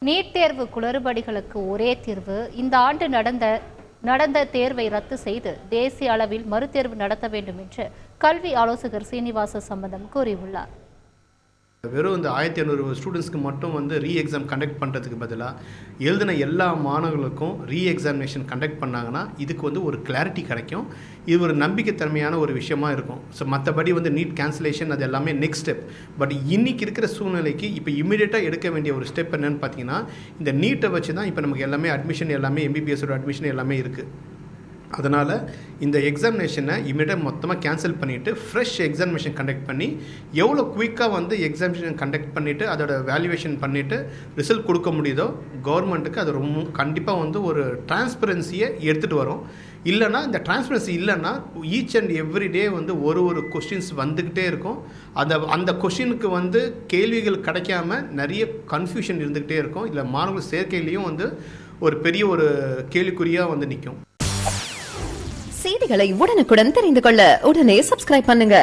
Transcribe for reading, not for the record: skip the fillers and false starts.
NEET தேர்வு குளறுபடிகளுக்கு ஒரே தீர்வு, இந்த ஆண்டு நடந்த தேர்வை ரத்து செய்து தேசிய அளவில் மறுதேர்வு நடத்த வேண்டும் என்று கல்வி ஆலோசகர் சீனிவாச சம்பந்தம் கூறியுள்ளார். வெறும் இந்த 1500 ஸ்டூடெண்ட்ஸ்க்கு மட்டும் ரீ எக்ஸாம் கண்டக்ட் பண்ணுறதுக்கு பதிலாக எழுதின எல்லா மாணவர்களுக்கும் ரீ எக்ஸாமினேஷன் கண்டக்ட் பண்ணாங்கன்னா இதுக்கு ஒரு கிளாரிட்டி கிடைக்கும். இது ஒரு நம்பிக்கைத்தன்மையான ஒரு விஷயமா இருக்கும். ஸோ மற்றபடி நீட் கேன்சலேஷன் அது எல்லாமே நெக்ஸ்ட் ஸ்டெப். பட் இன்றைக்கி இருக்கிற சூழ்நிலைக்கு இப்போ இமீடியட்டாக எடுக்க வேண்டிய ஒரு ஸ்டெப் என்னென்னு பார்த்தீங்கன்னா, இந்த நீட்டை வச்சு தான் இப்போ நமக்கு எல்லாமே அட்மிஷன் எல்லாமே எம்பிபிஎஸோட அட்மிஷன் எல்லாமே இருக்குது. அதனால் இந்த எக்ஸாமினேஷனை இமீடியட்டாக மொத்தமாக கேன்சல் பண்ணிவிட்டு ஃப்ரெஷ் எக்ஸாமினேஷன் கண்டக்ட் பண்ணி எவ்வளோ குயிக்காக எக்ஸாமினேஷன் கண்டக்ட் பண்ணிவிட்டு அதோட வேல்யூவேஷன் பண்ணிவிட்டு ரிசல்ட் கொடுக்க முடியுதோ கவர்மெண்ட்டுக்கு அது ரொம்ப கண்டிப்பாக ஒரு டிரான்ஸ்பரன்சியை எடுத்துகிட்டு வரும். இல்லைனா இந்த டிரான்ஸ்பரன்சி இல்லைன்னா ஈச் அண்ட் எவ்ரி டே ஒரு கொஸ்டின்ஸ் வந்துக்கிட்டே இருக்கும். அந்த கொஸ்டினுக்கு கேள்விகள் கிடைக்காம நிறைய கன்ஃபியூஷன் இருந்துக்கிட்டே இருக்கும். இல்லை மாணவர்கள் சேர்க்கையிலையும் ஒரு பெரிய ஒரு கேள்விக்குறியாக நிற்கும். செய்திகளை உடனுக்குடன் தெரிந்து கொள்ள உடனே சப்ஸ்கிரைப் பண்ணுங்க.